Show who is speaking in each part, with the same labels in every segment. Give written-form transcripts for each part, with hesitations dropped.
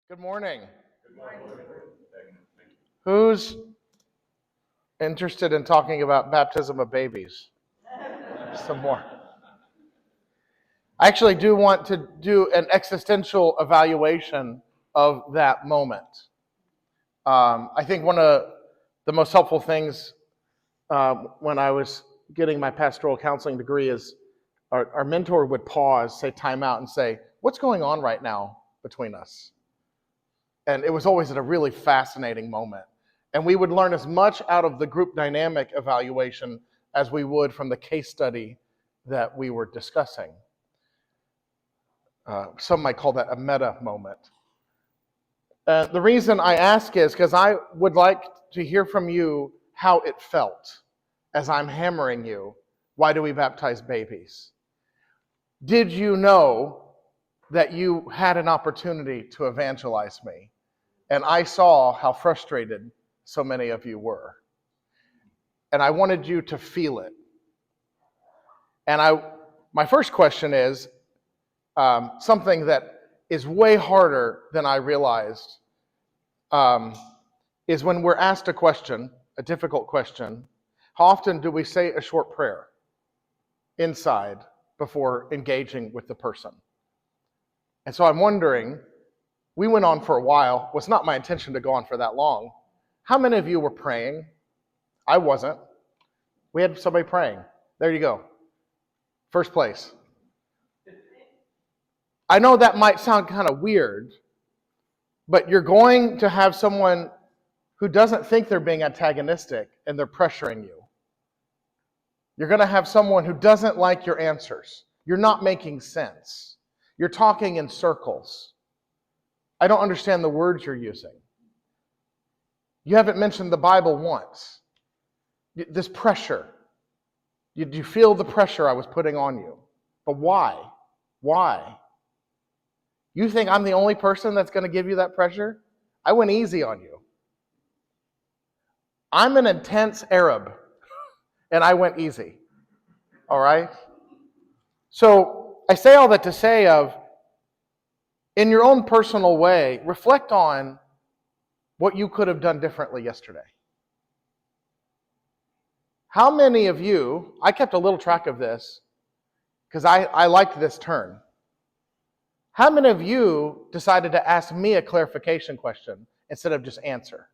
Speaker 1: Good morning. Who's interested in talking about baptism of babies? Some more. I actually do want to do an existential evaluation of that moment. I think one of the most helpful things when I was getting my pastoral counseling degree is our mentor would pause, say time out, and say, "What's going on right now between us?" And it was always at a really fascinating moment. And we would learn as much out of the group dynamic evaluation as we would from the case study that we were discussing. Some might call that a meta moment. The reason I ask is because I would like to hear from you how it felt as I'm hammering you. Why do we baptize babies? Did you know that you had an opportunity to evangelize me? And I saw how frustrated so many of you were. And I wanted you to feel it. And my first question is something that is way harder than I realized, is when we're asked a question, a difficult question, how often do we say a short prayer inside before engaging with the person? And so I'm wondering, we went on for a while. It was not my intention to go on for that long. How many of you were praying? I wasn't. We had somebody praying. There you go. First place. I know that might sound kind of weird, but you're going to have someone who doesn't think they're being antagonistic and they're pressuring you. You're going to have someone who doesn't like your answers. You're not making sense. You're talking in circles. I don't understand the words you're using. You haven't mentioned the Bible once. This pressure. Do you feel the pressure I was putting on you? But why? Why? You think I'm the only person that's going to give you that pressure? I went easy on you. I'm an intense Arab, and I went easy. All right? So I say all that to say in your own personal way, reflect on what you could have done differently yesterday. How many of you, I kept a little track of this because I liked this turn. How many of you decided to ask me a clarification question instead of just answer?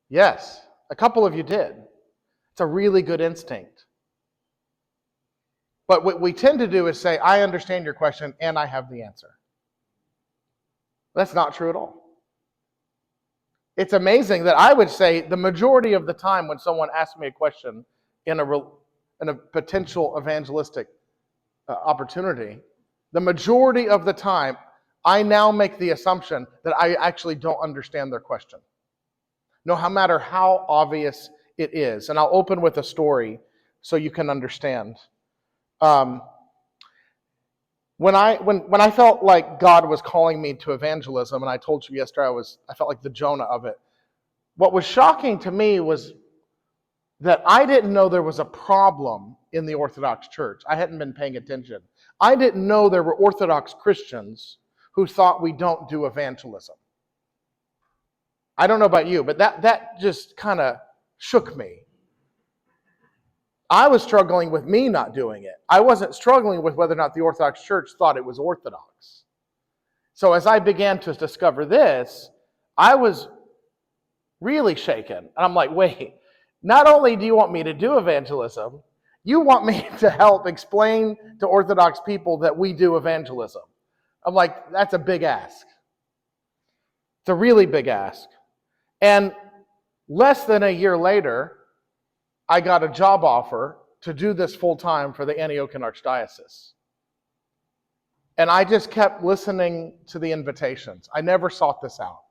Speaker 1: Yes, a couple of you did. It's a really good instinct. But what we tend to do is say, I understand your question and I have the answer. That's not true at all. It's amazing that I would say the majority of the time when someone asks me a question in a potential evangelistic opportunity, the majority of the time, I now make the assumption that I actually don't understand their question. No matter how obvious it is. And I'll open with a story so you can understand. When I felt like God was calling me to evangelism, and I told you yesterday I felt like the Jonah of it. What was shocking to me was that I didn't know there was a problem in the Orthodox Church. I hadn't been paying attention. I didn't know there were Orthodox Christians who thought we don't do evangelism. I don't know about you, but that just kind of shook me. I was struggling with me not doing it. I wasn't struggling with whether or not the Orthodox Church thought it was orthodox. So as I began to discover this, I was really shaken. And I'm like, wait, not only do you want me to do evangelism, you want me to help explain to Orthodox people that we do evangelism. I'm like, that's a big ask. It's a really big ask. And less than a year later, I got a job offer to do this full-time for the Antiochian Archdiocese. And I just kept listening to the invitations. I never sought this out.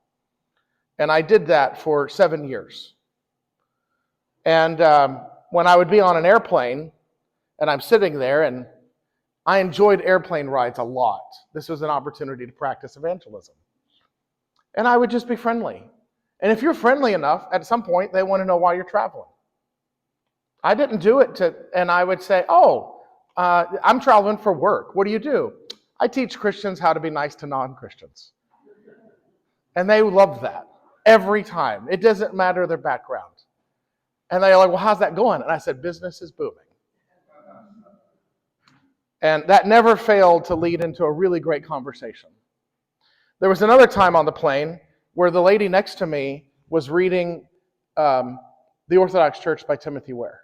Speaker 1: And I did that for 7 years. And when I would be on an airplane, and I'm sitting there, and I enjoyed airplane rides a lot. This was an opportunity to practice evangelism. And I would just be friendly. And if you're friendly enough, at some point, they want to know why you're traveling. I didn't do it and I would say, I'm traveling for work. What do you do? I teach Christians how to be nice to non-Christians. And they love that every time. It doesn't matter their background. And they're like, well, how's that going? And I said, business is booming. And that never failed to lead into a really great conversation. There was another time on the plane where the lady next to me was reading The Orthodox Church by Timothy Ware.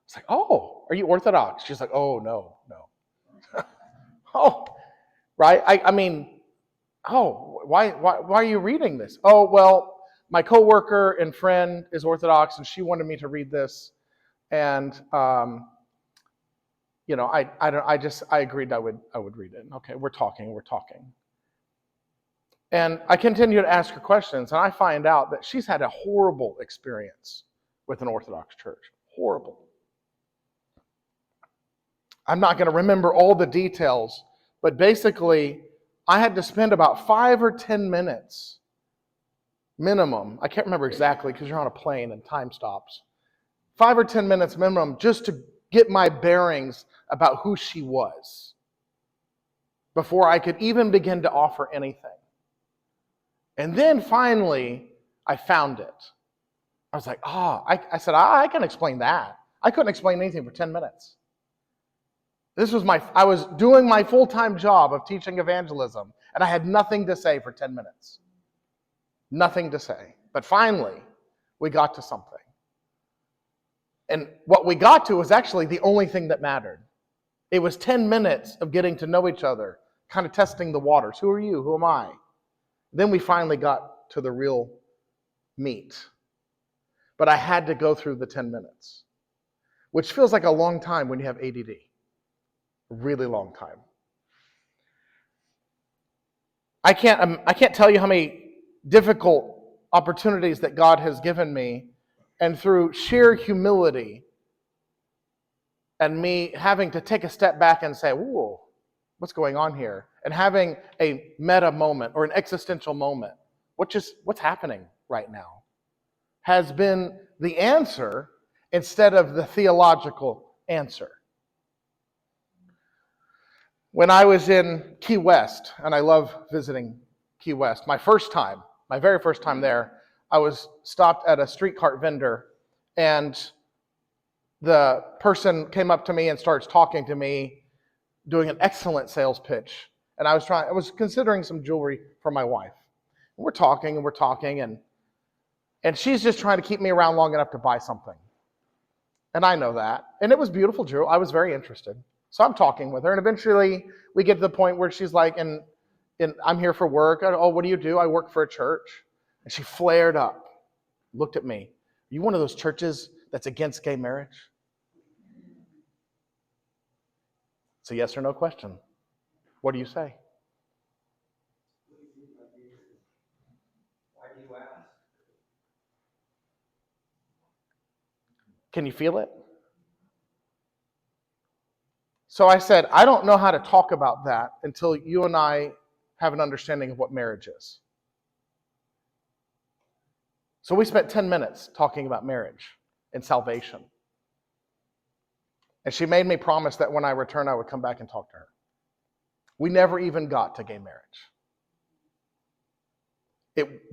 Speaker 1: It's like, oh, are you Orthodox? She's like, oh, no. Oh, right? I mean, oh, why are you reading this? Oh, well, my coworker and friend is Orthodox, and she wanted me to read this, and I agreed I would read it. Okay, we're talking, and I continue to ask her questions, and I find out that she's had a horrible experience with an Orthodox church. Horrible. I'm not going to remember all the details, but basically, I had to spend about 5 or 10 minutes minimum. I can't remember exactly because you're on a plane and time stops. 5 or 10 minutes minimum just to get my bearings about who she was before I could even begin to offer anything. And then finally, I found it. I was like, I said, I can explain that. I couldn't explain anything for 10 minutes. I was doing my full-time job of teaching evangelism, and I had nothing to say for 10 minutes. Nothing to say. But finally, we got to something. And what we got to was actually the only thing that mattered. It was 10 minutes of getting to know each other, kind of testing the waters. Who are you? Who am I? Then we finally got to the real meat. But I had to go through the 10 minutes, which feels like a long time when you have ADD. A really long time. I can't tell you how many difficult opportunities that God has given me, and through sheer humility and me having to take a step back and say, whoa, what's going on here? And having a meta moment or an existential moment, what's happening right now, has been the answer instead of the theological answer. When I was in Key West, and I love visiting Key West, my very first time there, I was stopped at a street cart vendor, and the person came up to me and starts talking to me, doing an excellent sales pitch. And I was considering some jewelry for my wife. And we're talking, and she's just trying to keep me around long enough to buy something. And I know that. And it was beautiful jewelry. I was very interested. So I'm talking with her, and eventually we get to the point where she's like, and I'm here for work. Oh, what do you do? I work for a church. And she flared up, looked at me. Are you one of those churches that's against gay marriage? It's a yes or no question. What do you say?
Speaker 2: Why do you ask?
Speaker 1: Can you feel it? So I said, I don't know how to talk about that until you and I have an understanding of what marriage is. So we spent 10 minutes talking about marriage and salvation. And she made me promise that when I return, I would come back and talk to her. We never even got to gay marriage.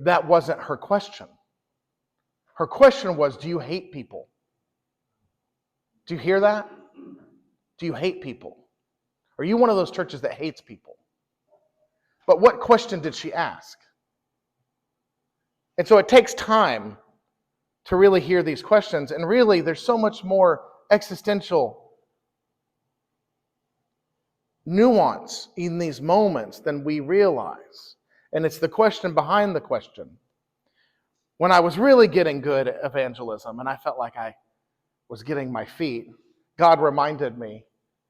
Speaker 1: That wasn't her question. Her question was, do you hate people? Do you hear that? Do you hate people? Are you one of those churches that hates people? But what question did she ask? And so it takes time to really hear these questions. And really, there's so much more existential nuance in these moments than we realize. And it's the question behind the question. When I was really getting good at evangelism and I felt like I was getting my feet, God reminded me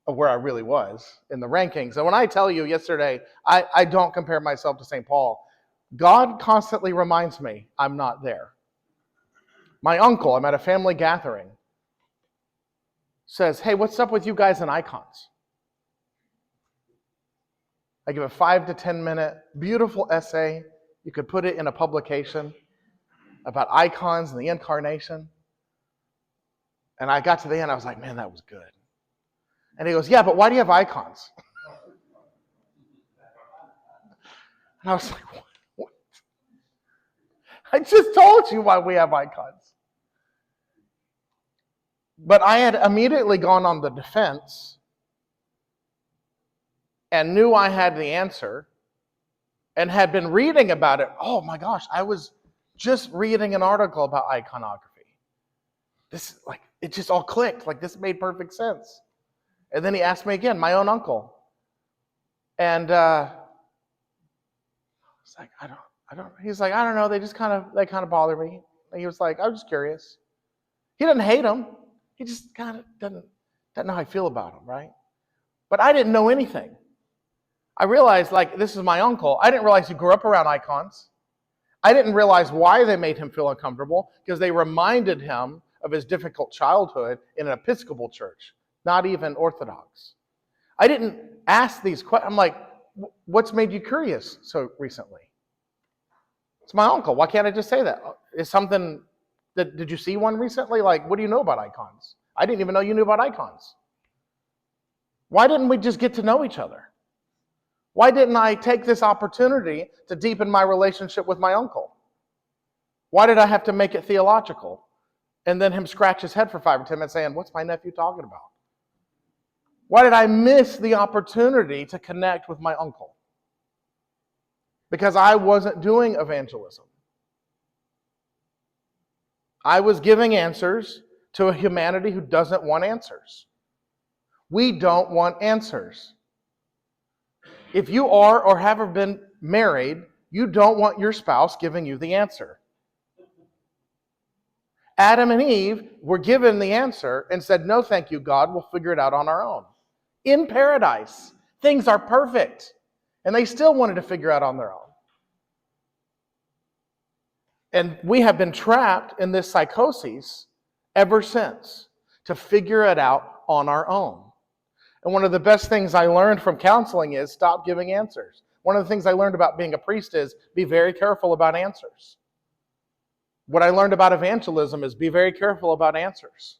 Speaker 1: of where I really was in the rankings. And when I tell you yesterday, I don't compare myself to St. Paul, God constantly reminds me I'm not there. My uncle, I'm at a family gathering, says, hey, what's up with you guys and icons? I give a 5 to 10 minute beautiful essay. You could put it in a publication about icons and the incarnation. And I got to the end, I was like, man, that was good. And he goes, yeah, but why do you have icons? And I was like, what? I just told you why we have icons. But I had immediately gone on the defense and knew I had the answer and had been reading about it. Oh my gosh, I was just reading an article about iconography. This, like, it just all clicked. Like, this made perfect sense. And then he asked me again, my own uncle. And I was like, I don't. He's like, I don't know. They kind of bother me. And he was like, I was just curious. He doesn't hate them. He just kind of doesn't know how I feel about them, right? But I didn't know anything. I realized, like, this is my uncle. I didn't realize he grew up around icons. I didn't realize why they made him feel uncomfortable, because they reminded him of his difficult childhood in an Episcopal church, not even Orthodox. I didn't ask these questions. I'm like, what's made you curious so recently? It's my uncle. Why can't I just say that? Is something that, did you see one recently? Like, what do you know about icons? I didn't even know you knew about icons. Why didn't we just get to know each other? Why didn't I take this opportunity to deepen my relationship with my uncle? Why did I have to make it theological? And then him scratch his head for 5 or 10 minutes saying, what's my nephew talking about? Why did I miss the opportunity to connect with my uncle? Because I wasn't doing evangelism. I was giving answers to a humanity who doesn't want answers. We don't want answers. If you are or have been married, you don't want your spouse giving you the answer. Adam and Eve were given the answer and said, no, thank you, God, we'll figure it out on our own. In paradise, things are perfect. And they still wanted to figure out on their own. And we have been trapped in this psychosis ever since, to figure it out on our own. And one of the best things I learned from counseling is stop giving answers. One of the things I learned about being a priest is be very careful about answers. What I learned about evangelism is be very careful about answers.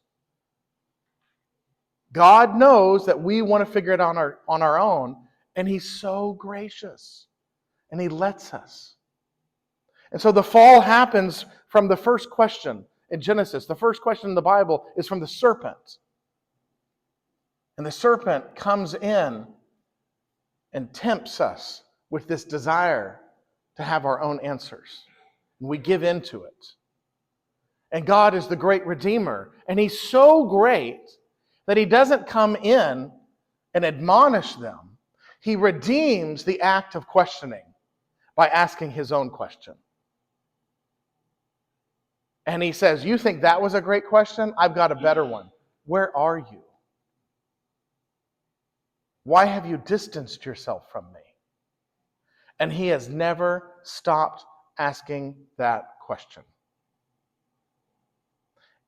Speaker 1: God knows that we want to figure it out on our own, and He's so gracious, and He lets us. And so the fall happens from the first question in Genesis. The first question in the Bible is from the serpent. And the serpent comes in and tempts us with this desire to have our own answers. And we give in to it. And God is the great Redeemer. And He's so great that He doesn't come in and admonish them. He redeems the act of questioning by asking His own question. And He says, you think that was a great question? I've got a better one. Where are you? Why have you distanced yourself from me? And He has never stopped asking that question.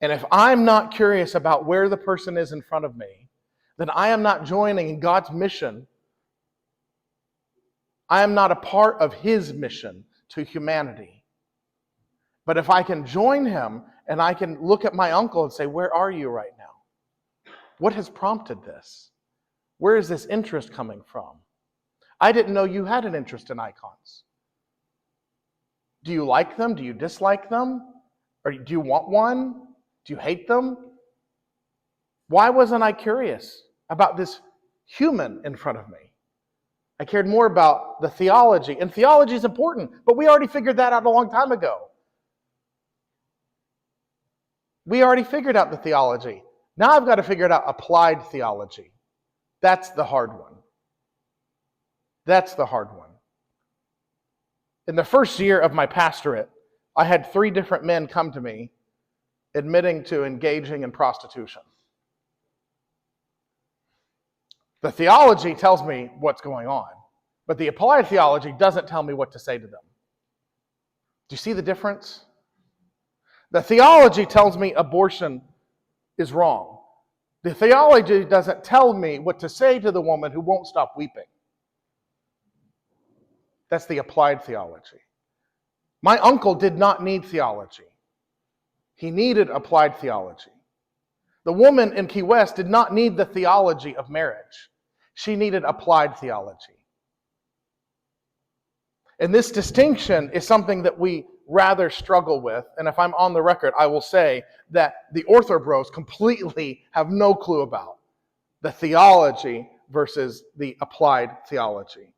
Speaker 1: And if I'm not curious about where the person is in front of me, then I am not joining in God's mission. I am not a part of His mission to humanity. But if I can join Him and I can look at my uncle and say, where are you right now? What has prompted this? Where is this interest coming from? I didn't know you had an interest in icons. Do you like them? Do you dislike them? Or do you want one? Do you hate them? Why wasn't I curious about this human in front of me? I cared more about the theology. And theology is important, but we already figured that out a long time ago. We already figured out the theology. Now I've got to figure out applied theology. That's the hard one. That's the hard one. In the first year of my pastorate, I had 3 different men come to me admitting to engaging in prostitution. The theology tells me what's going on, but the applied theology doesn't tell me what to say to them. Do you see the difference? The theology tells me abortion is wrong. The theology doesn't tell me what to say to the woman who won't stop weeping. That's the applied theology. My uncle did not need theology. He needed applied theology. The woman in Key West did not need the theology of marriage. She needed applied theology. And this distinction is something that we rather struggle with. And if I'm on the record, I will say that the orthobros completely have no clue about the theology versus the applied theology.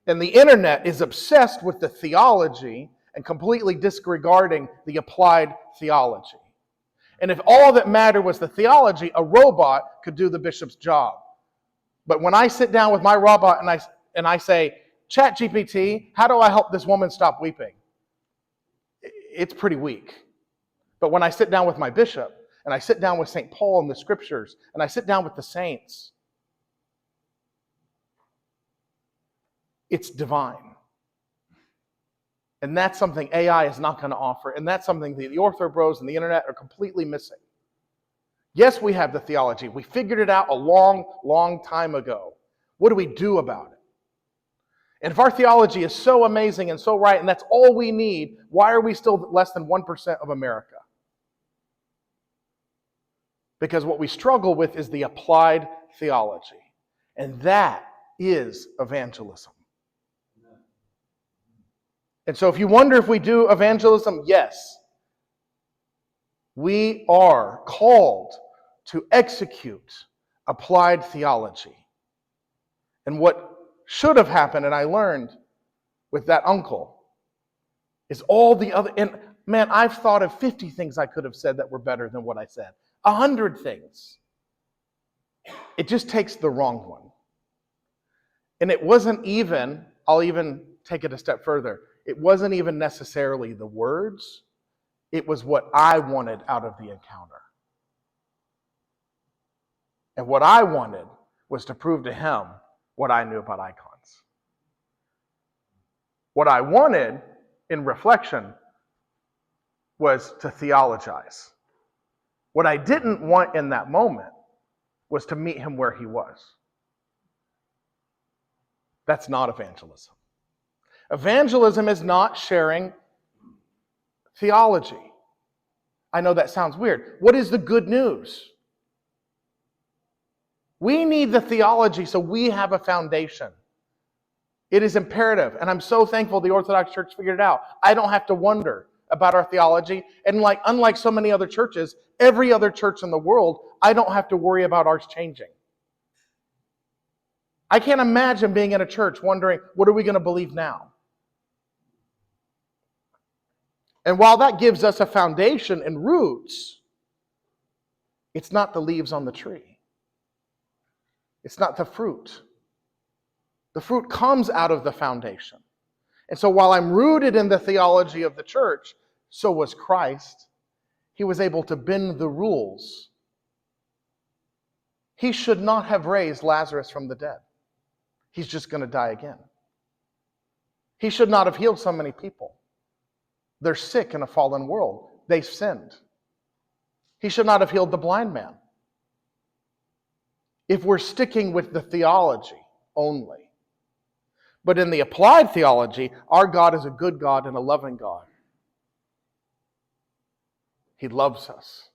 Speaker 1: And the internet is obsessed with the theology and completely disregarding the applied theology. And if all that mattered was the theology, a robot could do the bishop's job. But when I sit down with my robot and I say, ChatGPT, how do I help this woman stop weeping? It's pretty weak. But when I sit down with my bishop, and I sit down with St. Paul in the scriptures, and I sit down with the saints, it's divine. And that's something AI is not going to offer. And that's something that the orthobros and the internet are completely missing. Yes, we have the theology. We figured it out a long, long time ago. What do we do about it? And if our theology is so amazing and so right, and that's all we need, why are we still less than 1% of America? Because what we struggle with is the applied theology. And that is evangelism. And so if you wonder if we do evangelism, yes. We are called to execute applied theology. And what should have happened, and I learned with that uncle, is all the other, and man, I've thought of 50 things I could have said that were better than what I said. 100 things. It just takes the wrong one. And it wasn't even, I'll even take it a step further, it wasn't even necessarily the words, it was what I wanted out of the encounter. And what I wanted was to prove to him what I knew about icons. What I wanted in reflection was to theologize. What I didn't want in that moment was to meet him where he was. That's not evangelism. Evangelism is not sharing theology. I know that sounds weird. What is the good news? We need the theology so we have a foundation. It is imperative, and I'm so thankful the Orthodox Church figured it out. I don't have to wonder about our theology, and unlike so many other churches, every other church in the world, I don't have to worry about ours changing. I can't imagine being in a church wondering, what are we going to believe now? And while that gives us a foundation and roots, it's not the leaves on the tree. It's not the fruit. The fruit comes out of the foundation. And so while I'm rooted in the theology of the church, so was Christ. He was able to bend the rules. He should not have raised Lazarus from the dead. He's just going to die again. He should not have healed so many people. They're sick in a fallen world. They've sinned. He should not have healed the blind man. If we're sticking with the theology only. But in the applied theology, our God is a good God and a loving God. He loves us.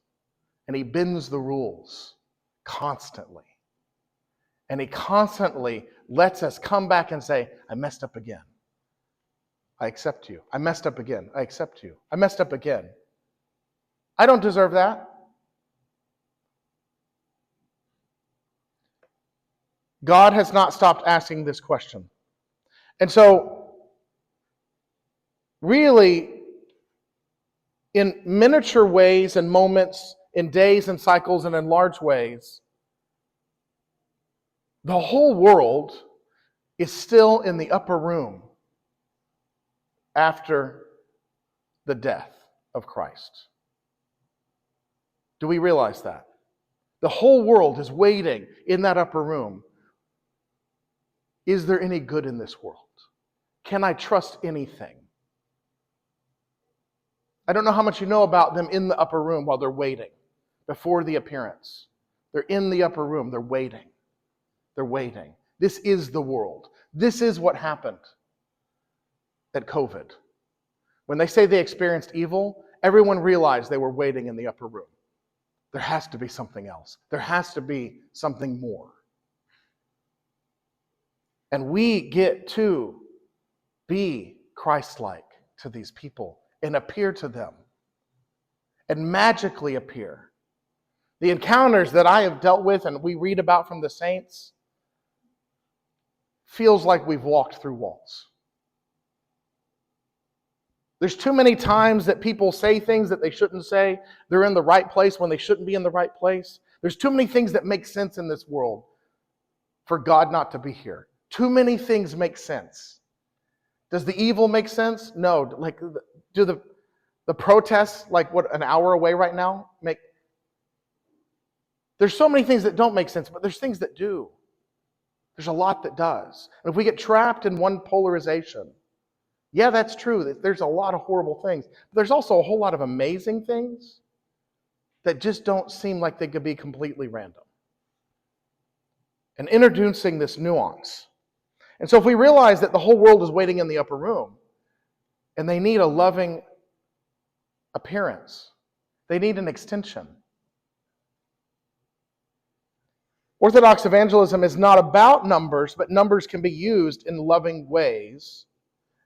Speaker 1: And He bends the rules constantly. And He constantly lets us come back and say, I messed up again. I accept you. I messed up again. I accept you. I messed up again. I don't deserve that. God has not stopped asking this question. And so, really, in miniature ways and moments, in days and cycles and in large ways, the whole world is still in the upper room after the death of Christ. Do we realize that? The whole world is waiting in that upper room. Is there any good in this world? Can I trust anything? I don't know how much you know about them in the upper room while they're waiting, before the appearance. They're in the upper room, they're waiting. They're waiting. This is the world. This is what happened at COVID. When they say they experienced evil, everyone realized they were waiting in the upper room. There has to be something else. There has to be something more. And we get to be Christ-like to these people and appear to them and magically appear. The encounters that I have dealt with and we read about from the saints feels like we've walked through walls. There's too many times that people say things that they shouldn't say. They're in the right place when they shouldn't be in the right place. There's too many things that make sense in this world for God not to be here. Too many things make sense. Does the evil make sense? No. Like, do the protests, like what, an hour away right now, make... There's so many things that don't make sense, but there's things that do. There's a lot that does. And if we get trapped in one polarization, yeah, that's true. There's a lot of horrible things. But there's also a whole lot of amazing things that just don't seem like they could be completely random. And introducing this nuance. And so if we realize that the whole world is waiting in the upper room, and they need a loving appearance, they need an extension. Orthodox evangelism is not about numbers, but numbers can be used in loving ways.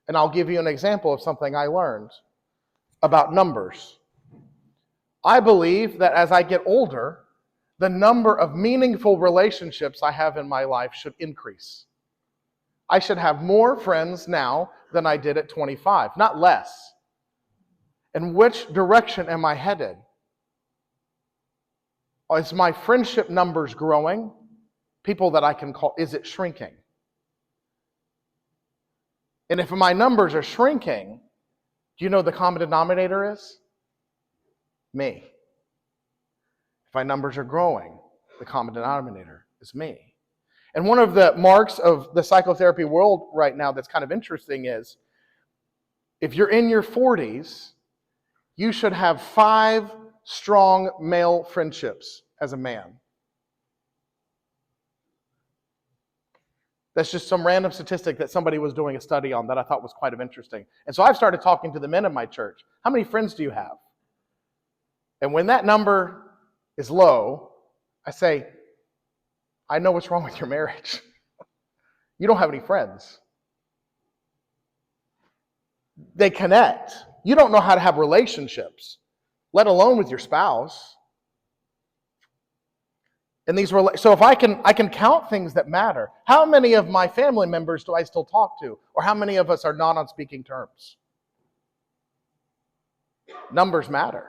Speaker 1: And I'll give you an example of something I learned about numbers. I believe that as I get older, the number of meaningful relationships I have in my life should increase. I should have more friends now than I did at 25, not less. And which direction am I headed? Is my friendship numbers growing? People that I can call, is it shrinking? And if my numbers are shrinking, do you know what the common denominator is? Me. If my numbers are growing, the common denominator is me. And one of the marks of the psychotherapy world right now that's kind of interesting is, if you're in your 40s, you should have 5 strong male friendships as a man. That's just some random statistic that somebody was doing a study on that I thought was quite interesting. And so I've started talking to the men in my church. How many friends do you have? And when that number is low, I say, I know what's wrong with your marriage. You don't have any friends. They connect. You don't know how to have relationships, let alone with your spouse. And so if I can count things that matter. How many of my family members do I still talk to? Or how many of us are not on speaking terms? Numbers matter.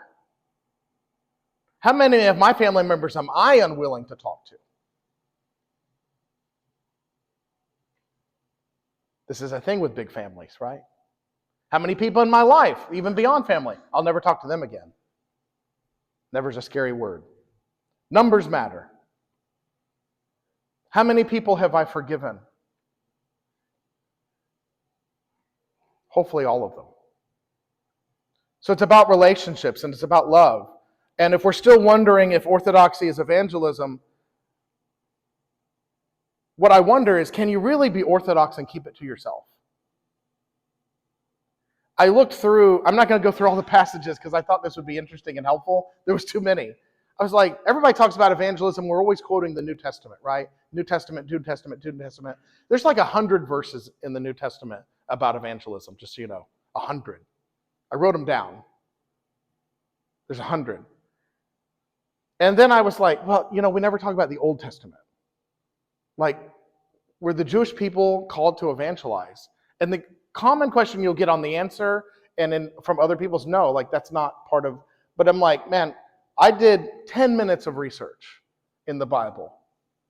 Speaker 1: How many of my family members am I unwilling to talk to? This is a thing with big families, right? How many people in my life, even beyond family, I'll never talk to them again. Never's a scary word. Numbers matter. How many people have I forgiven? Hopefully all of them. So it's about relationships and it's about love. And if we're still wondering if orthodoxy is evangelism, what I wonder is, can you really be orthodox and keep it to yourself? I looked through, I'm not going to go through all the passages because I thought this would be interesting and helpful. There was too many. I was like, everybody talks about evangelism. We're always quoting the New Testament, right? New Testament, New Testament, New Testament. There's like 100 verses in the New Testament about evangelism, just so you know. 100. I wrote them down. There's 100. And then I was like, well, we never talk about the Old Testament. Like, were the Jewish people called to evangelize? And the common question you'll get on the answer and from other people is no, like that's not part of, but I'm like, man, I did 10 minutes of research in the Bible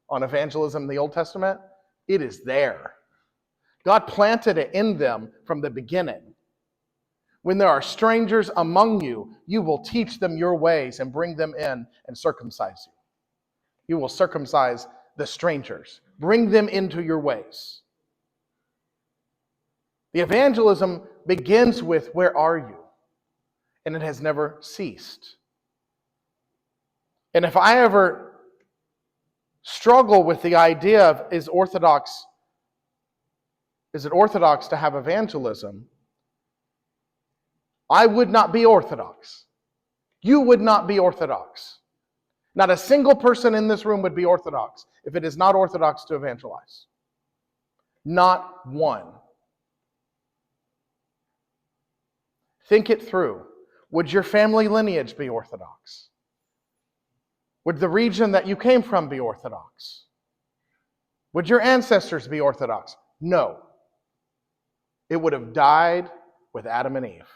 Speaker 1: on evangelism in the Old Testament. It is there. God planted it in them from the beginning. When there are strangers among you, you will teach them your ways and bring them in and circumcise you. You will circumcise the strangers. Bring them into your ways. The evangelism begins with, where are you? And it has never ceased. And if I ever struggle with the idea of, is it orthodox to have evangelism? I would not be orthodox. You would not be orthodox. Not a single person in this room would be orthodox if it is not orthodox to evangelize. Not one. Think it through. Would your family lineage be Orthodox? Would the region that you came from be Orthodox? Would your ancestors be Orthodox? No. It would have died with Adam and Eve.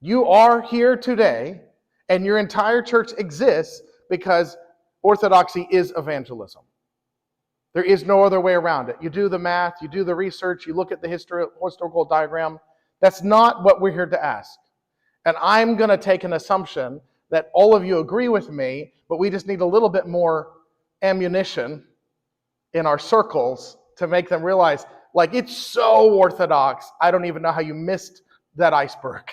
Speaker 1: You are here today, and your entire church exists because Orthodoxy is evangelism. There is no other way around it. You do the math, you do the research, you look at the historical diagram. That's not what we're here to ask. And I'm going to take an assumption that all of you agree with me, but we just need a little bit more ammunition in our circles to make them realize, like, it's so Orthodox, I don't even know how you missed that iceberg.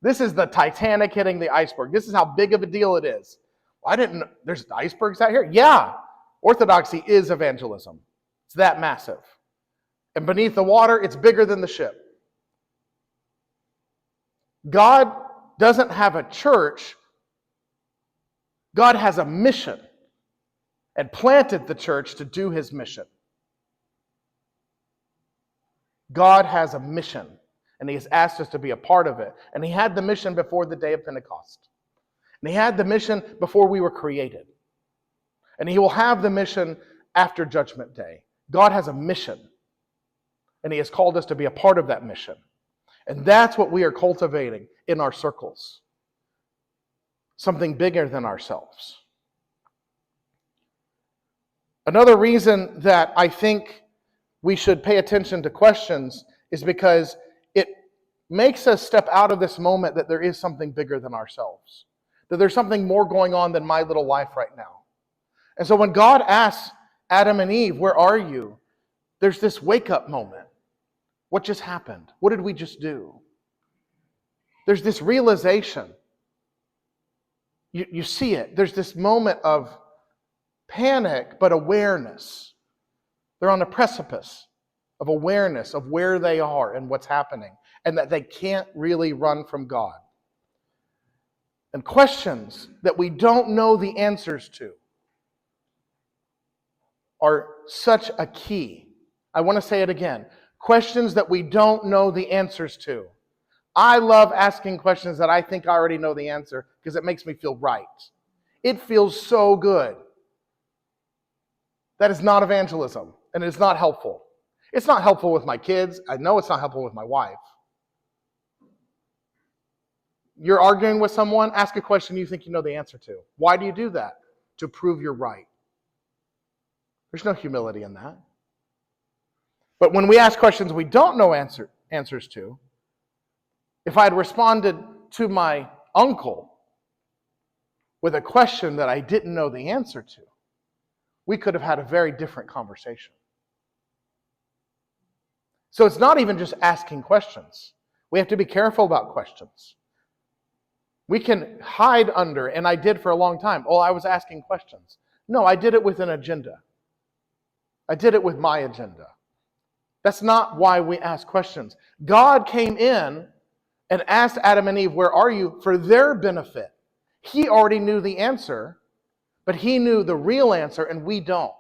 Speaker 1: This is the Titanic hitting the iceberg. This is how big of a deal it is. I didn't know, there's icebergs out here? Yeah, Orthodoxy is evangelism. It's that massive. And beneath the water, it's bigger than the ship. God doesn't have a church. God has a mission and planted the church to do his mission. God has a mission, and he has asked us to be a part of it. And he had the mission before the day of Pentecost. And he had the mission before we were created. And he will have the mission after Judgment Day. God has a mission, and he has called us to be a part of that mission. And that's what we are cultivating in our circles. Something bigger than ourselves. Another reason that I think we should pay attention to questions is because it makes us step out of this moment that there is something bigger than ourselves. That there's something more going on than my little life right now. And so when God asks Adam and Eve, where are you? There's this wake-up moment. What just happened? What did we just do? There's this realization. You see it. There's this moment of panic, but awareness. They're on a precipice of awareness of where they are and what's happening, and that they can't really run from God. And questions that we don't know the answers to are such a key. I want to say it again. Questions that we don't know the answers to. I love asking questions that I think I already know the answer because it makes me feel right. It feels so good. That is not evangelism, and it is not helpful. It's not helpful with my kids. I know it's not helpful with my wife. You're arguing with someone, ask a question you think you know the answer to. Why do you do that? To prove you're right. There's no humility in that. But when we ask questions we don't know answers to, if I had responded to my uncle with a question that I didn't know the answer to, we could have had a very different conversation. So it's not even just asking questions. We have to be careful about questions. We can hide under, and I did for a long time, I was asking questions. No, I did it with an agenda. I did it with my agenda. That's not why we ask questions. God came in and asked Adam and Eve, where are you? For their benefit. He already knew the answer, but he knew the real answer, and we don't.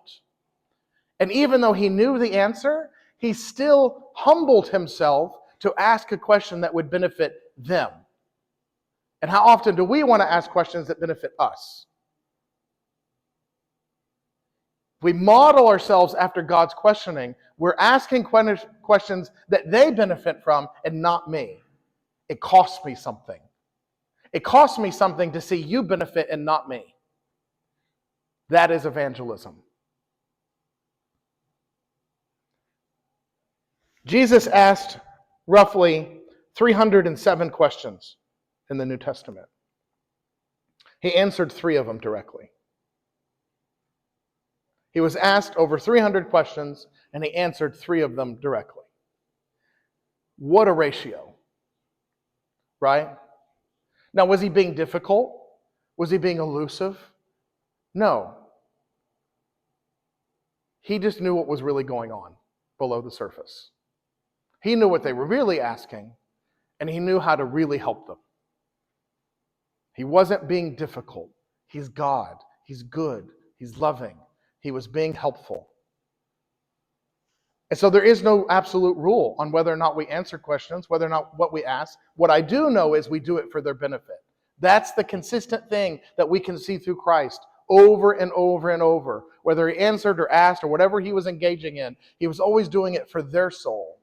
Speaker 1: And even though he knew the answer, he still humbled himself to ask a question that would benefit them. And how often do we want to ask questions that benefit us? If we model ourselves after God's questioning, we're asking questions that they benefit from and not me. It costs me something. It costs me something to see you benefit and not me. That is evangelism. Jesus asked roughly 307 questions in the New Testament. He answered 3 of them directly. He was asked over 300 questions, and he answered 3 of them directly. What a ratio, right? Now, was he being difficult? Was he being elusive? No. He just knew what was really going on below the surface. He knew what they were really asking, and he knew how to really help them. He wasn't being difficult. He's God. He's good. He's loving. He was being helpful. And so there is no absolute rule on whether or not we answer questions, whether or not what we ask. What I do know is we do it for their benefit. That's the consistent thing that we can see through Christ over and over and over. Whether he answered or asked or whatever he was engaging in, he was always doing it for their soul.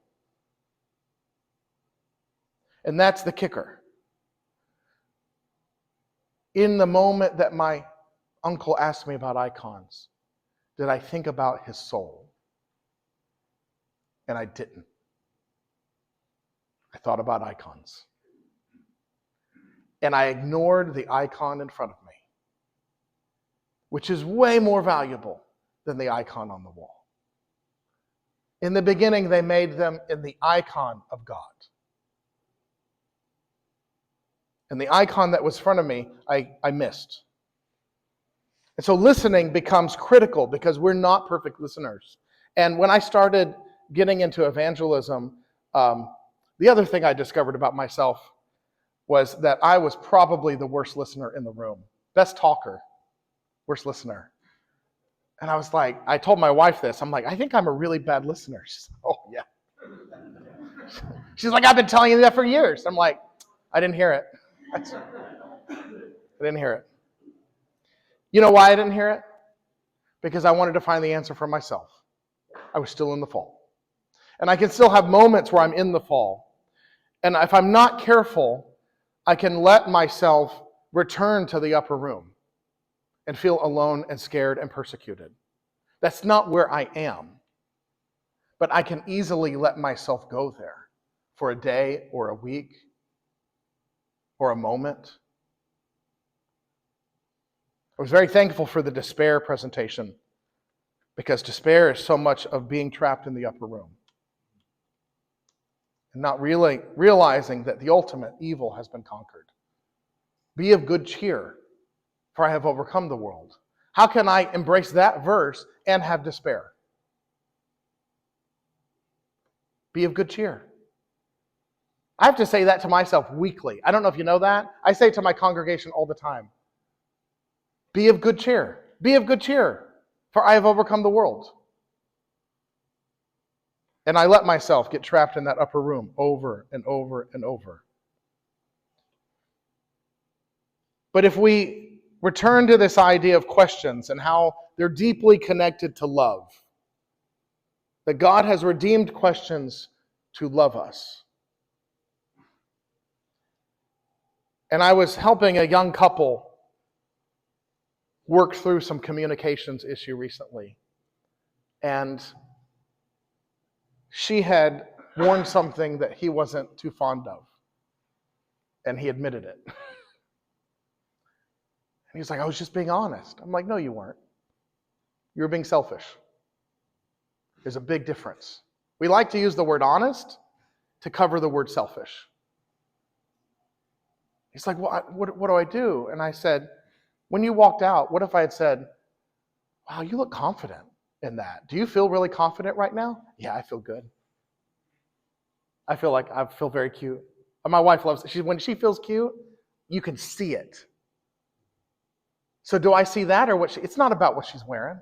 Speaker 1: And that's the kicker. In the moment that my uncle asked me about icons, did I think about his soul? And I didn't. I thought about icons. And I ignored the icon in front of me, which is way more valuable than the icon on the wall. In the beginning, they made them in the icon of God. And the icon that was in front of me, I missed. And so listening becomes critical because we're not perfect listeners. And when I started getting into evangelism, the other thing I discovered about myself was that I was probably the worst listener in the room. Best talker, worst listener. And I was like, I told my wife this. I'm like, I think I'm a really bad listener. She's like, oh, yeah. She's like, I've been telling you that for years. I'm like, I didn't hear it. I didn't hear it. You know why I didn't hear it? Because I wanted to find the answer for myself. I was still in the fall. And I can still have moments where I'm in the fall. And if I'm not careful, I can let myself return to the upper room and feel alone and scared and persecuted. That's not where I am. But I can easily let myself go there for a day or a week or a moment. I was very thankful for the despair presentation because despair is so much of being trapped in the upper room and not really realizing that the ultimate evil has been conquered. Be of good cheer, for I have overcome the world. How can I embrace that verse and have despair? Be of good cheer. I have to say that to myself weekly. I don't know if you know that. I say it to my congregation all the time. Be of good cheer. Be of good cheer, for I have overcome the world. And I let myself get trapped in that upper room over and over and over. But if we return to this idea of questions and how they're deeply connected to love, that God has redeemed questions to love us. And I was helping a young couple work through some communications issue recently. And she had worn something that he wasn't too fond of. And he admitted it. And he's like, I was just being honest. I'm like, no, you weren't. You were being selfish. There's a big difference. We like to use the word honest to cover the word selfish. He's like, well, what do I do? And I said, when you walked out, what if I had said, wow, you look confident in that. Do you feel really confident right now? Yeah, I feel good. I feel very cute. My wife loves it. When she feels cute, you can see it. So do I see that or what? It's not about what she's wearing.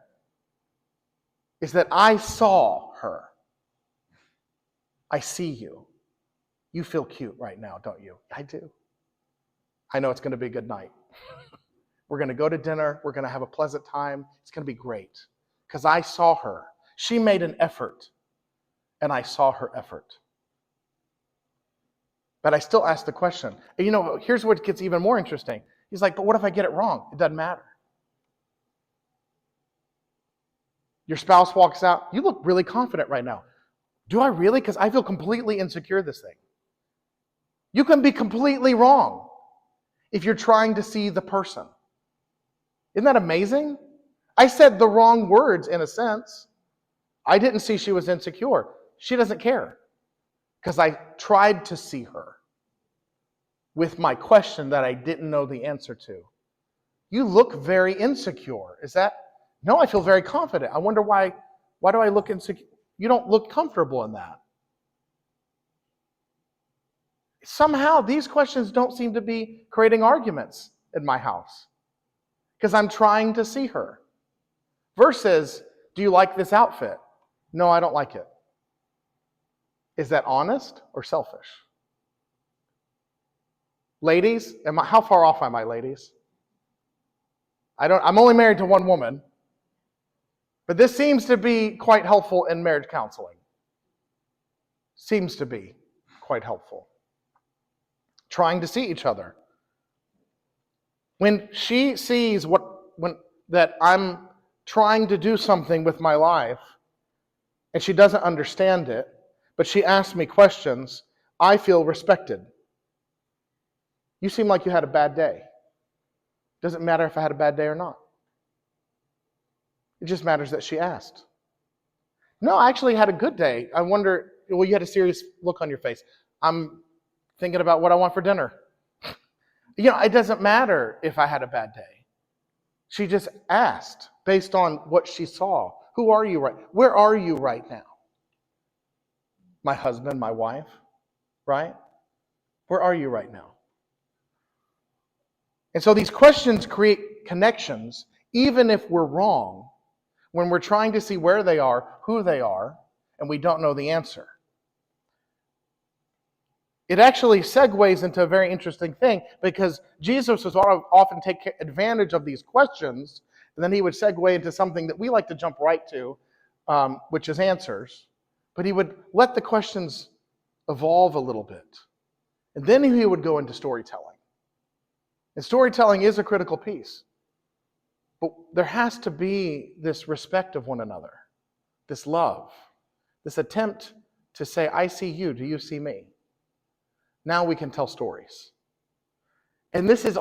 Speaker 1: It's that I saw her. I see you. You feel cute right now, don't you? I do. I know it's going to be a good night. We're going to go to dinner. We're going to have a pleasant time. It's going to be great. Because I saw her. She made an effort. And I saw her effort. But I still ask the question. And you know, here's what gets even more interesting. He's like, but what if I get it wrong? It doesn't matter. Your spouse walks out. You look really confident right now. Do I really? Because I feel completely insecure this thing. You can be completely wrong if you're trying to see the person. Isn't that amazing? I said the wrong words in a sense. I didn't see she was insecure. She doesn't care because I tried to see her with my question that I didn't know the answer to. You look very insecure. Is that? No, I feel very confident. I wonder why do I look insecure? You don't look comfortable in that. Somehow these questions don't seem to be creating arguments in my house because I'm trying to see her. Versus, do you like this outfit? No, I don't like it. Is that honest or selfish? Ladies, how far off am I, ladies? I'm only married to one woman, but this seems to be quite helpful in marriage counseling. Seems to be quite helpful. Trying to see each other. When she sees that I'm trying to do something with my life, and she doesn't understand it, but she asks me questions, I feel respected. You seem like you had a bad day. Doesn't matter if I had a bad day or not. It just matters that she asked. No, I actually had a good day. I wonder, well, you had a serious look on your face. I'm thinking about what I want for dinner. It doesn't matter if I had a bad day. She just asked based on what she saw. Who are you where are you right now? My husband, my wife, right? Where are you right now? And so these questions create connections, even if we're wrong, when we're trying to see where they are, who they are, and we don't know the answer. It actually segues into a very interesting thing, because Jesus would often take advantage of these questions, and then he would segue into something that we like to jump right to, which is answers. But he would let the questions evolve a little bit. And then he would go into storytelling. And storytelling is a critical piece. But there has to be this respect of one another, this love, this attempt to say, I see you, do you see me? Now we can tell stories. And this is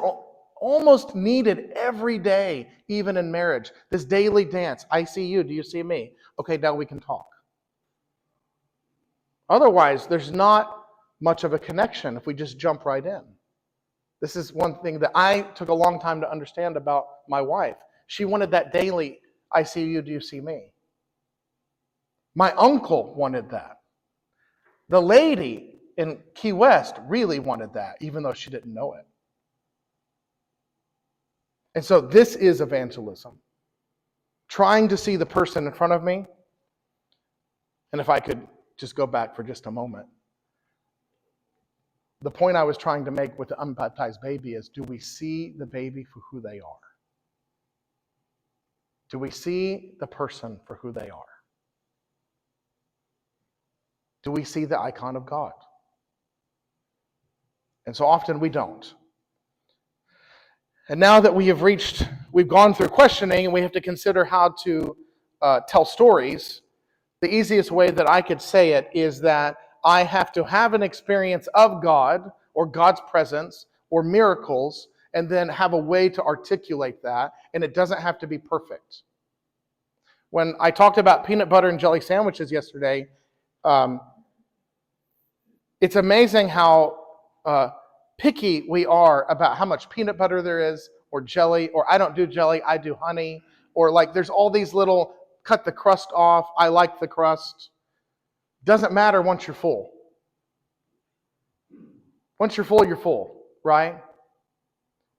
Speaker 1: almost needed every day, even in marriage. This daily dance, I see you, do you see me? Okay, now we can talk. Otherwise, there's not much of a connection if we just jump right in. This is one thing that I took a long time to understand about my wife. She wanted that daily, I see you, do you see me? My uncle wanted that. The lady in Key West really wanted that, even though she didn't know it. And so this is evangelism. Trying to see the person in front of me. And if I could just go back for just a moment. The point I was trying to make with the unbaptized baby is, do we see the baby for who they are? Do we see the person for who they are? Do we see the icon of God? And so often we don't. And now that we've gone through questioning, and we have to consider how to tell stories, the easiest way that I could say it is that I have to have an experience of God, or God's presence, or miracles, and then have a way to articulate that, and it doesn't have to be perfect. When I talked about peanut butter and jelly sandwiches yesterday, it's amazing how picky we are about how much peanut butter there is, or jelly, or I don't do jelly, I do honey, or like there's all these little, cut the crust off, I like the crust. Doesn't matter once you're full. Once you're full, right?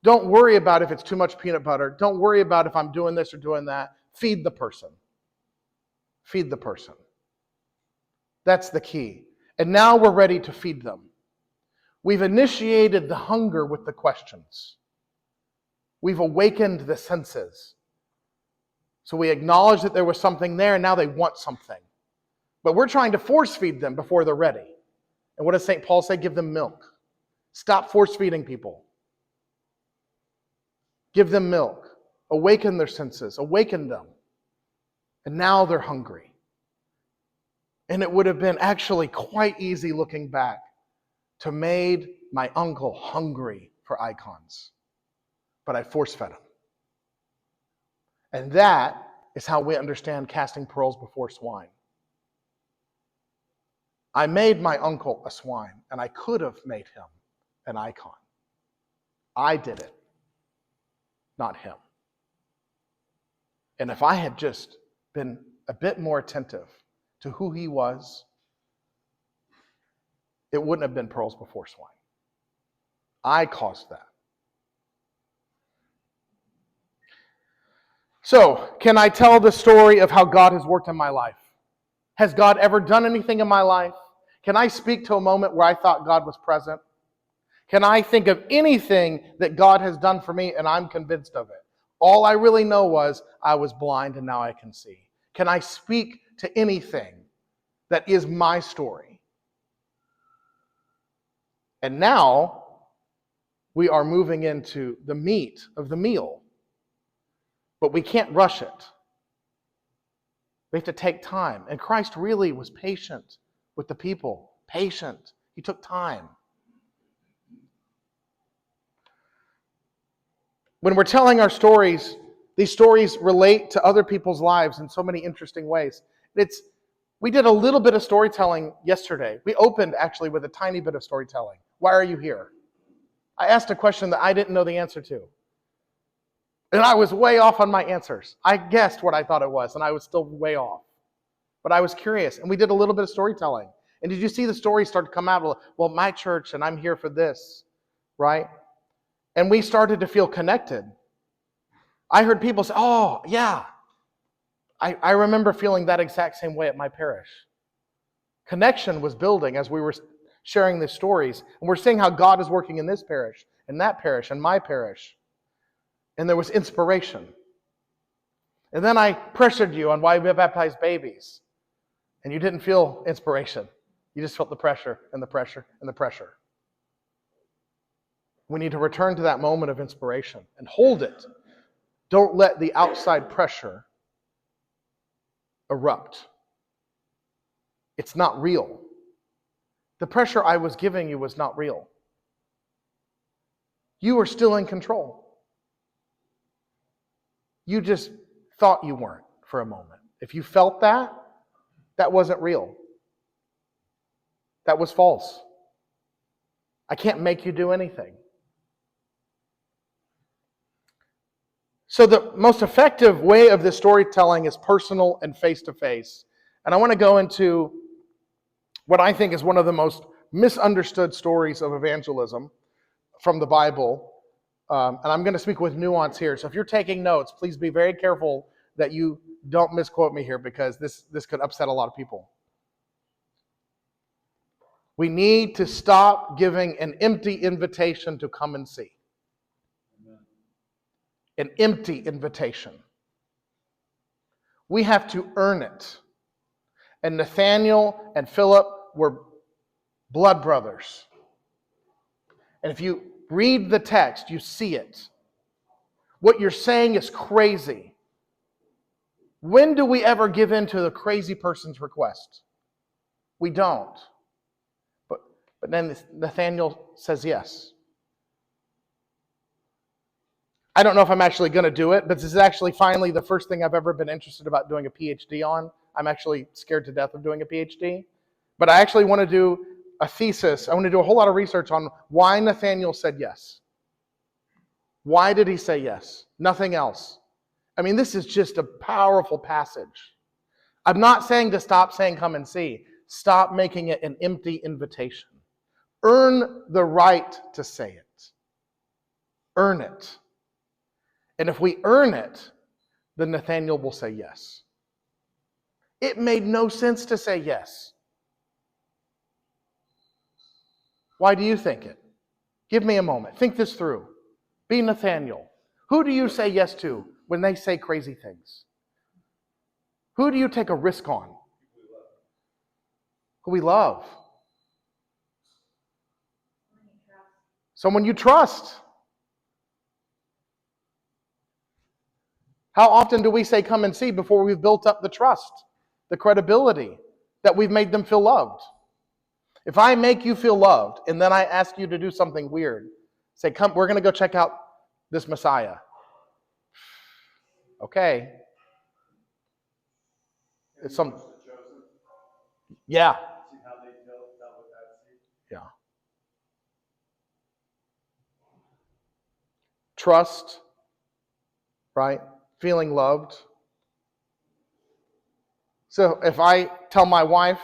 Speaker 1: Don't worry about if it's too much peanut butter. Don't worry about if I'm doing this or doing that. Feed the person. Feed the person. That's the key. And now we're ready to feed them. We've initiated the hunger with the questions. We've awakened the senses. So we acknowledge that there was something there, and now they want something. But we're trying to force feed them before they're ready. And what does St. Paul say? Give them milk. Stop force feeding people. Give them milk. Awaken their senses. Awaken them. And now they're hungry. And it would have been actually quite easy looking back to made my uncle hungry for icons. But I force fed him. And that is how we understand casting pearls before swine. I made my uncle a swine, and I could have made him an icon. I did it, not him. And if I had just been a bit more attentive to who he was, it wouldn't have been pearls before swine. I caused that. So, can I tell the story of how God has worked in my life? Has God ever done anything in my life? Can I speak to a moment where I thought God was present? Can I think of anything that God has done for me and I'm convinced of it? All I really know was I was blind and now I can see. Can I speak to anything that is my story? And now we are moving into the meat of the meal. But we can't rush it. We have to take time. And Christ really was patient with the people. Patient. He took time. When we're telling our stories, these stories relate to other people's lives in so many interesting ways. We did a little bit of storytelling yesterday. We opened actually with a tiny bit of storytelling. Why are you here? I asked a question that I didn't know the answer to. And I was way off on my answers. I guessed what I thought it was, and I was still way off. But I was curious, and we did a little bit of storytelling. And did you see the stories start to come out? Well, my church, and I'm here for this, right? And we started to feel connected. I heard people say, oh, yeah. I remember feeling that exact same way at my parish. Connection was building as we were sharing these stories. And we're seeing how God is working in this parish, and that parish, and my parish. And there was inspiration. And then I pressured you on why we baptize babies. And you didn't feel inspiration. You just felt the pressure and the pressure and the pressure. We need to return to that moment of inspiration and hold it. Don't let the outside pressure erupt. It's not real. The pressure I was giving you was not real. You were still in control. You just thought you weren't for a moment. If you felt that, that wasn't real. That was false. I can't make you do anything. So the most effective way of this storytelling is personal and face-to-face. And I want to go into what I think is one of the most misunderstood stories of evangelism from the Bible. And I'm going to speak with nuance here. So if you're taking notes, please be very careful that you don't misquote me here, because this could upset a lot of people. We need to stop giving an empty invitation to come and see. An empty invitation. We have to earn it. And Nathaniel and Philip were blood brothers. And if you read the text, you see it. What you're saying is crazy. When do we ever give in to the crazy person's request? We don't. But then Nathaniel says yes. I don't know if I'm actually going to do it, but this is actually finally the first thing I've ever been interested about doing a PhD on. I'm actually scared to death of doing a PhD. But I actually want to do a thesis. I want to do a whole lot of research on why Nathaniel said yes. Why did he say yes? Nothing else. I mean, this is just a powerful passage. I'm not saying to stop saying come and see. Stop making it an empty invitation. Earn the right to say it. Earn it. And if we earn it, then Nathaniel will say yes. It made no sense to say yes. Why do you think it? Give me a moment. Think this through. Be Nathaniel. Who do you say yes to when they say crazy things? Who do you take a risk on? Who we love. Someone you trust. How often do we say come and see before we've built up the trust, the credibility that we've made them feel loved? If I make you feel loved and then I ask you to do something weird, say, come, we're going to go check out this Messiah. Okay. It's some. Yeah. Yeah. Trust, right? Feeling loved. So if I tell my wife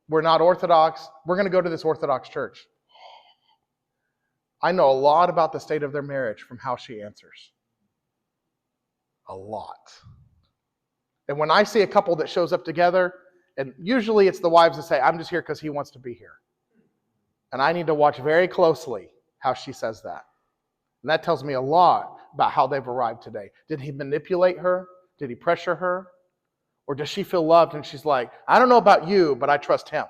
Speaker 1: we're not Orthodox, we're going to go to this Orthodox church. I know a lot about the state of their marriage from how she answers. A lot. And when I see a couple that shows up together And usually it's the wives that say, I'm just here because he wants to be here. And I need to watch very closely how she says that. And that tells me a lot about how they've arrived today. Did he manipulate her? Did he pressure her? Or does she feel loved and she's like, I don't know about you, but I trust him.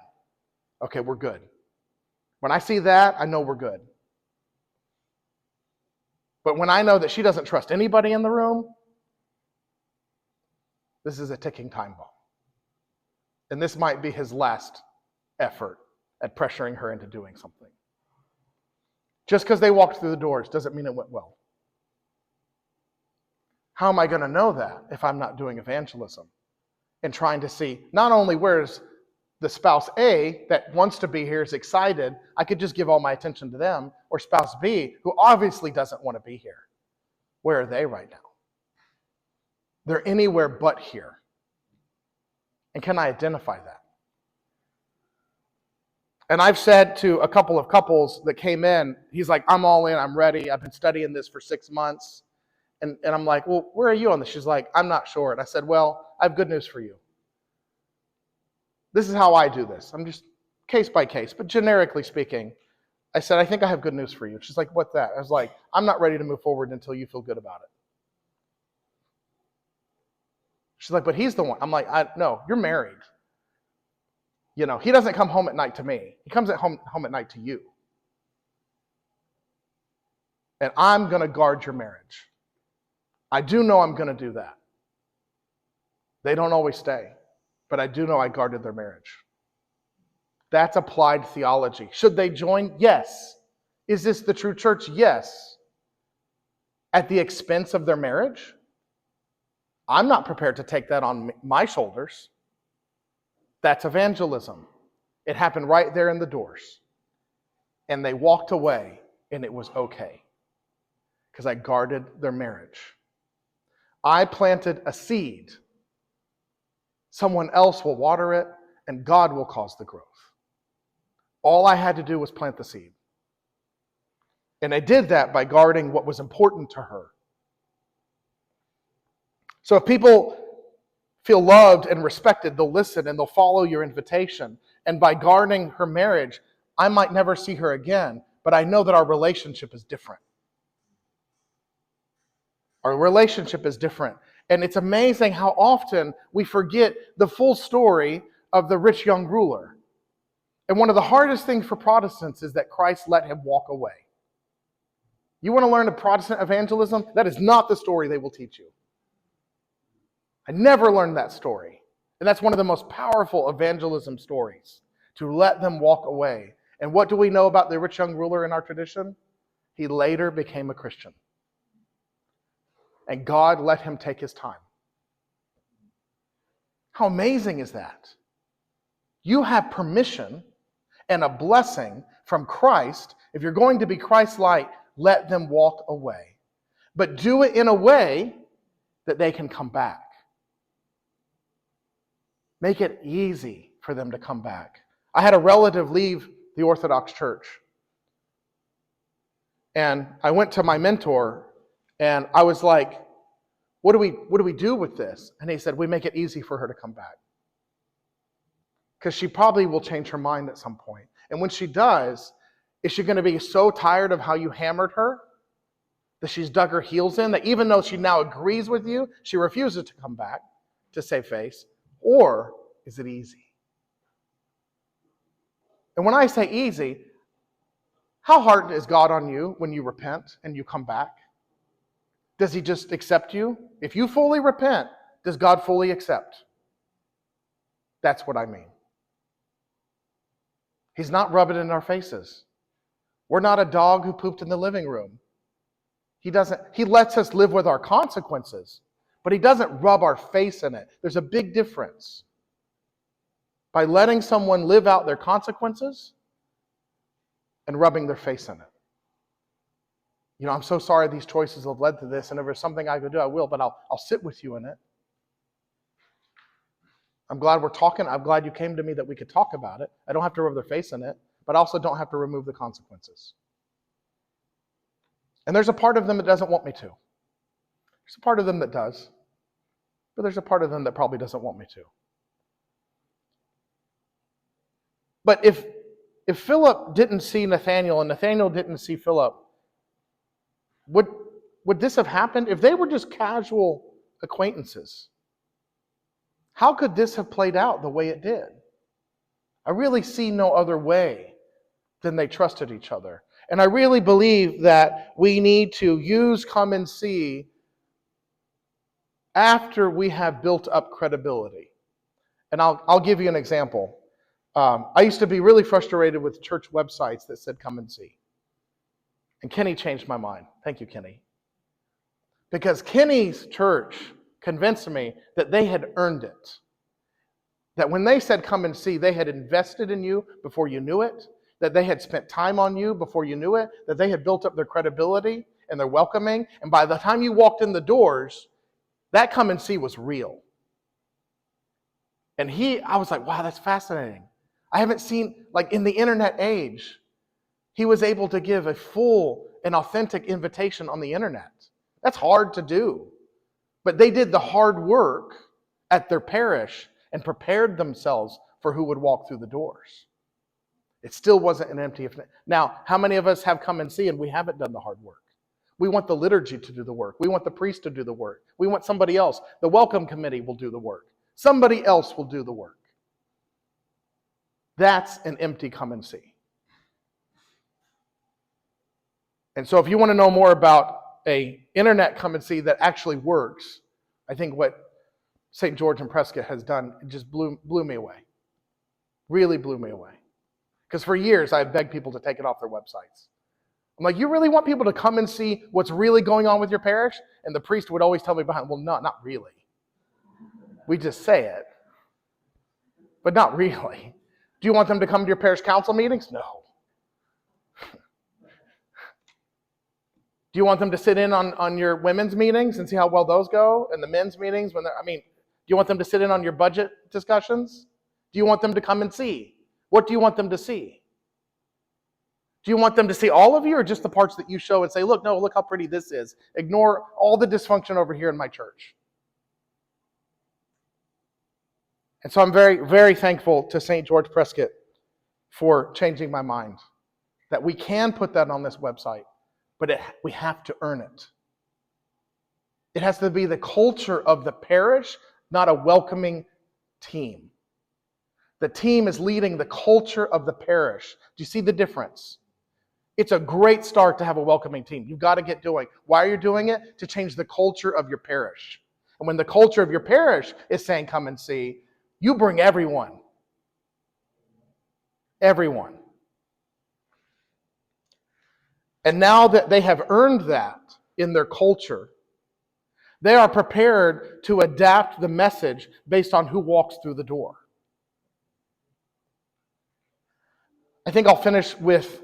Speaker 1: Okay, we're good. When I see that, I know we're good. But when I know that she doesn't trust anybody in the room, this is a ticking time bomb. And this might be his last effort at pressuring her into doing something. Just because they walked through the doors doesn't mean it went well. How am I going to know that if I'm not doing evangelism and trying to see not only where's the spouse A that wants to be here, is excited, I could just give all my attention to them, or spouse B who obviously doesn't want to be here. Where are they right now? They're anywhere but here. And can I identify that? And I've said to a couple of couples that came in, he's like, I'm all in, I'm ready, I've been studying this for 6 months. And I'm like, well, where are you on this? She's like, I'm not sure. And I said, well, I have good news for you. This is how I do this. I'm just case by case, but generically speaking, I said, I think I have good news for you. She's like, what's that? I was like, I'm not ready to move forward until you feel good about it. She's like, but he's the one. I'm like, no, you're married. You know, he doesn't come home at night to me. He comes home at night to you. And I'm going to guard your marriage. I do know I'm going to do that. They don't always stay, but I do know I guarded their marriage. That's applied theology. Should they join? Yes. Is this the true church? Yes. At the expense of their marriage? I'm not prepared to take that on my shoulders. That's evangelism. It happened right there in the doors. And they walked away, and it was okay. Because I guarded their marriage. I planted a seed. Someone else will water it, and God will cause the growth. All I had to do was plant the seed. And I did that by guarding what was important to her. So if people feel loved and respected, they'll listen and they'll follow your invitation. And by guarding her marriage, I might never see her again, but I know that our relationship is different. Our relationship is different. And it's amazing how often we forget the full story of the rich young ruler. And one of the hardest things for Protestants is that Christ let him walk away. You want to learn of Protestant evangelism? That is not the story they will teach you. I never learned that story. And that's one of the most powerful evangelism stories, to let them walk away. And what do we know about the rich young ruler in our tradition? He later became a Christian. And God let him take his time. How amazing is that? You have permission and a blessing from Christ. If you're going to be Christ-like, let them walk away. But do it in a way that they can come back. Make it easy for them to come back. I had a relative leave the Orthodox Church. And I went to my mentor and I was like, what do we do with this? And he said, we make it easy for her to come back. Because she probably will change her mind at some point. And when she does, is she going to be so tired of how you hammered her that she's dug her heels in, that even though she now agrees with you, she refuses to come back to save face? Or is it easy? And when I say easy, how hard is God on you when you repent and you come back? Does he just accept you? If you fully repent, does God fully accept? That's what I mean. He's not rubbing it in our faces. We're not a dog who pooped in the living room. He lets us live with our consequences, but he doesn't rub our face in it. There's a big difference. By letting someone live out their consequences and rubbing their face in it. You know, I'm so sorry these choices have led to this, and if there's something I could do, I will, but I'll sit with you in it. I'm glad we're talking. I'm glad you came to me that we could talk about it. I don't have to rub their face in it, but I also don't have to remove the consequences. And there's a part of them that doesn't want me to. There's a part of them that does, but there's a part of them that probably doesn't want me to. But if Philip didn't see Nathanael and Nathanael didn't see Philip, would this have happened? If they were just casual acquaintances, how could this have played out the way it did? I really see no other way than they trusted each other. And I really believe that we need to use come and see after we have built up credibility. And I'll give you an example. I used to be really frustrated with church websites that said come and see. And Kenny changed my mind. Thank you, Kenny. Because Kenny's church convinced me that they had earned it. That when they said come and see, they had invested in you before you knew it. That they had spent time on you before you knew it. That they had built up their credibility and their welcoming. And by the time you walked in the doors, that come and see was real. And I was like, wow, that's fascinating. I haven't seen, like in the internet age, he was able to give a full and authentic invitation on the internet. That's hard to do. But they did the hard work at their parish and prepared themselves for who would walk through the doors. It still wasn't an empty. Now, how many of us have come and see and we haven't done the hard work? We want the liturgy to do the work. We want the priest to do the work. We want somebody else. The welcome committee will do the work. Somebody else will do the work. That's an empty come and see. And so if you want to know more about an internet come and see that actually works, I think what St. George and Prescott has done, it just blew me away. Really blew me away. Because for years I begged people to take it off their websites. I'm like, you really want people to come and see what's really going on with your parish? And the priest would always tell me behind, well, no, not really. We just say it, but not really. Do you want them to come to your parish council meetings? No. Do you want them to sit in on your women's meetings and see how well those go? And the men's meetings? Do you want them to sit in on your budget discussions? Do you want them to come and see? What do you want them to see? Do you want them to see all of you or just the parts that you show and say, look how pretty this is. Ignore all the dysfunction over here in my church. And so I'm very, very thankful to St. George Prescott for changing my mind. That we can put that on this website, but we have to earn it. It has to be the culture of the parish, not a welcoming team. The team is leading the culture of the parish. Do you see the difference? It's a great start to have a welcoming team. You've got to get doing. Why are you doing it? To change the culture of your parish. And when the culture of your parish is saying come and see, you bring everyone. Everyone. And now that they have earned that in their culture, they are prepared to adapt the message based on who walks through the door. I think I'll finish with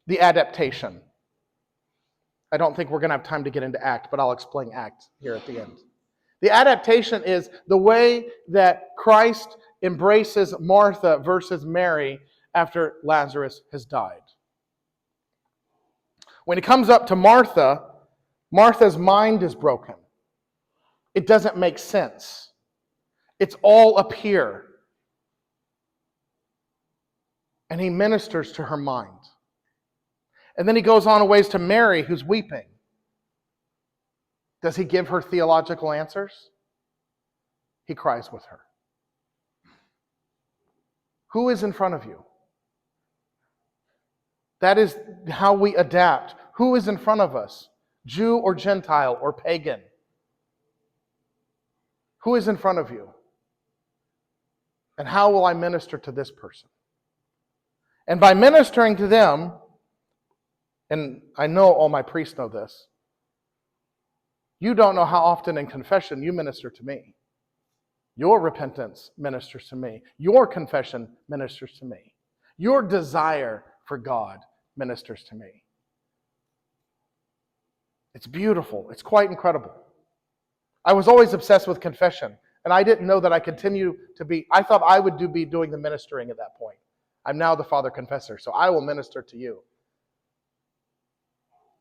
Speaker 1: the adaptation. I don't think we're going to have time to get into ACT, but I'll explain ACT here at the end. The adaptation is the way that Christ embraces Martha versus Mary after Lazarus has died. When it comes up to Martha, Martha's mind is broken. It doesn't make sense. It's all up here. And he ministers to her mind. And then he goes on a ways to Mary, who's weeping. Does he give her theological answers? He cries with her. Who is in front of you? That is how we adapt. Who is in front of us? Jew or Gentile or pagan? Who is in front of you? And how will I minister to this person? And by ministering to them, and I know all my priests know this, you don't know how often in confession you minister to me. Your repentance ministers to me. Your confession ministers to me. Your desire for God ministers to me. It's beautiful. It's quite incredible. I was always obsessed with confession, and I didn't know that I thought I would be doing the ministering at that point. I'm now the Father Confessor, so I will minister to you.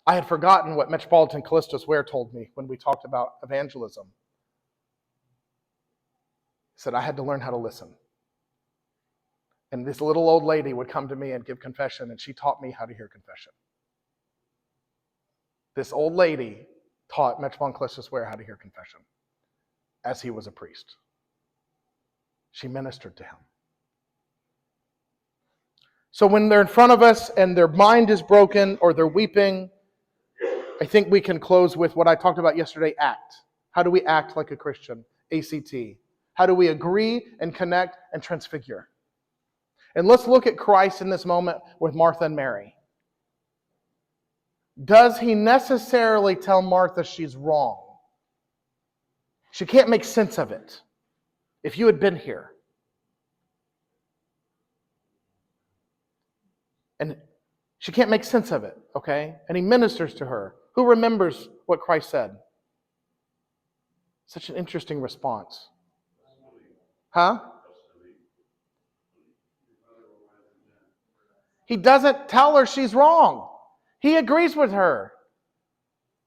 Speaker 1: I had forgotten what Metropolitan Callistus Ware told me when we talked about evangelism. He said I had to learn how to listen. And this little old lady would come to me and give confession, and she taught me how to hear confession. This old lady taught Mitch von Clissus Ware how to hear confession as he was a priest. She ministered to him. So when they're in front of us and their mind is broken or they're weeping, I think we can close with what I talked about yesterday, ACT. How do we act like a Christian? ACT. How do we agree and connect and transfigure? And let's look at Christ in this moment with Martha and Mary. Does he necessarily tell Martha she's wrong? She can't make sense of it. If you had been here. And she can't make sense of it, okay? And he ministers to her. Who remembers what Christ said? Such an interesting response. Huh? He doesn't tell her she's wrong. He agrees with her.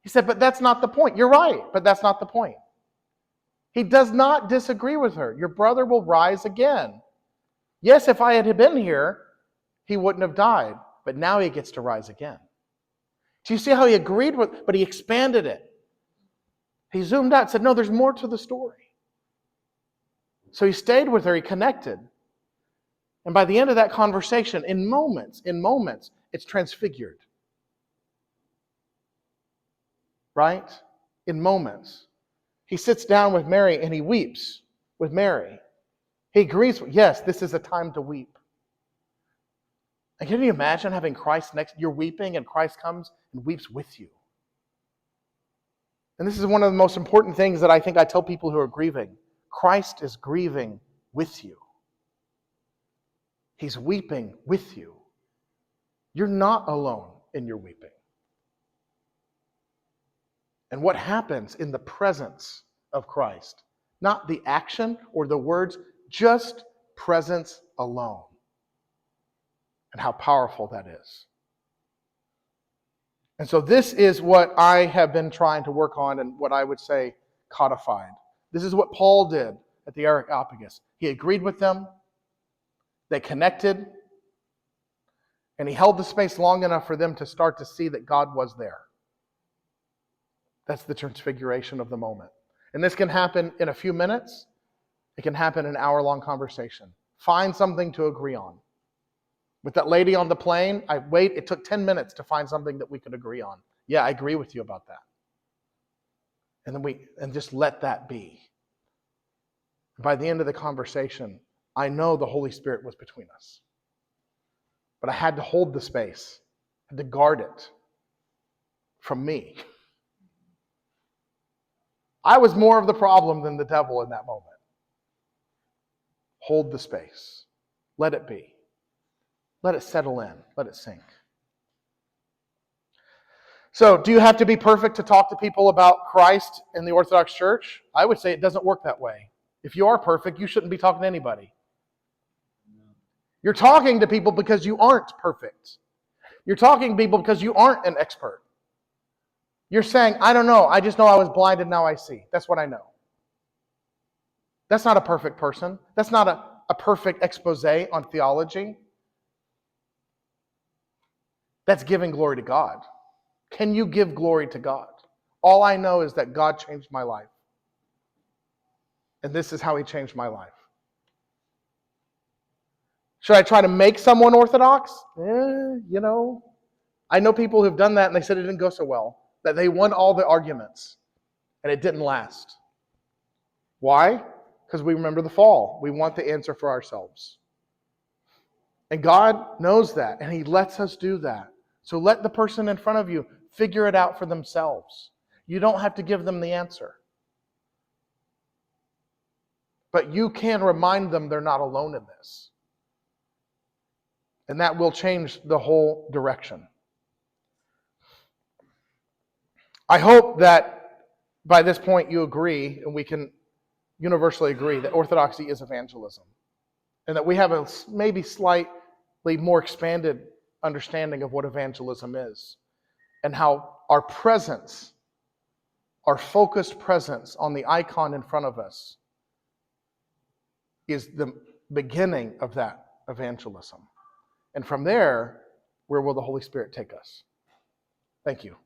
Speaker 1: He said, but that's not the point. You're right, but that's not the point. He does not disagree with her. Your brother will rise again. Yes, if I had been here, he wouldn't have died. But now he gets to rise again. Do you see how he agreed with, but he expanded it? He zoomed out and said, no, there's more to the story. So he stayed with her, he connected. And by the end of that conversation, in moments, it's transfigured. Right? In moments. He sits down with Mary and he weeps with Mary. He agrees, yes, this is a time to weep. And can you imagine having Christ next? You're weeping and Christ comes and weeps with you. And this is one of the most important things that I think I tell people who are grieving. Christ is grieving with you. He's weeping with you. You're not alone in your weeping. And what happens in the presence of Christ, not the action or the words, just presence alone. And how powerful that is. And so this is what I have been trying to work on and what I would say codified. This is what Paul did at the Areopagus. He agreed with them. They connected. And he held the space long enough for them to start to see that God was there. That's the transfiguration of the moment. And this can happen in a few minutes. It can happen in an hour-long conversation. Find something to agree on. With that lady on the plane, it took 10 minutes to find something that we could agree on. Yeah, I agree with you about that. And just let that be. By the end of the conversation, I know the Holy Spirit was between us. But I had to hold the space, I had to guard it from me. I was more of the problem than the devil in that moment. Hold the space. Let it be. Let it settle in. Let it sink. So, do you have to be perfect to talk to people about Christ in the Orthodox Church? I would say it doesn't work that way. If you are perfect, you shouldn't be talking to anybody. You're talking to people because you aren't perfect. You're talking to people because you aren't an expert. You're saying, I don't know. I just know I was blind and now I see. That's what I know. That's not a perfect person. That's not a perfect expose on theology. That's giving glory to God. Can you give glory to God? All I know is that God changed my life. And this is how He changed my life. Should I try to make someone Orthodox? I know people who've done that and they said it didn't go so well. That they won all the arguments and it didn't last. Why? Because we remember the fall. We want the answer for ourselves. And God knows that and He lets us do that. So let the person in front of you figure it out for themselves. You don't have to give them the answer. But you can remind them they're not alone in this. And that will change the whole direction. I hope that by this point you agree, and we can universally agree, that orthodoxy is evangelism. And that we have a maybe slightly more expanded understanding of what evangelism is. And how our presence, our focused presence on the icon in front of us is the beginning of that evangelism. And from there, where will the Holy Spirit take us? Thank you.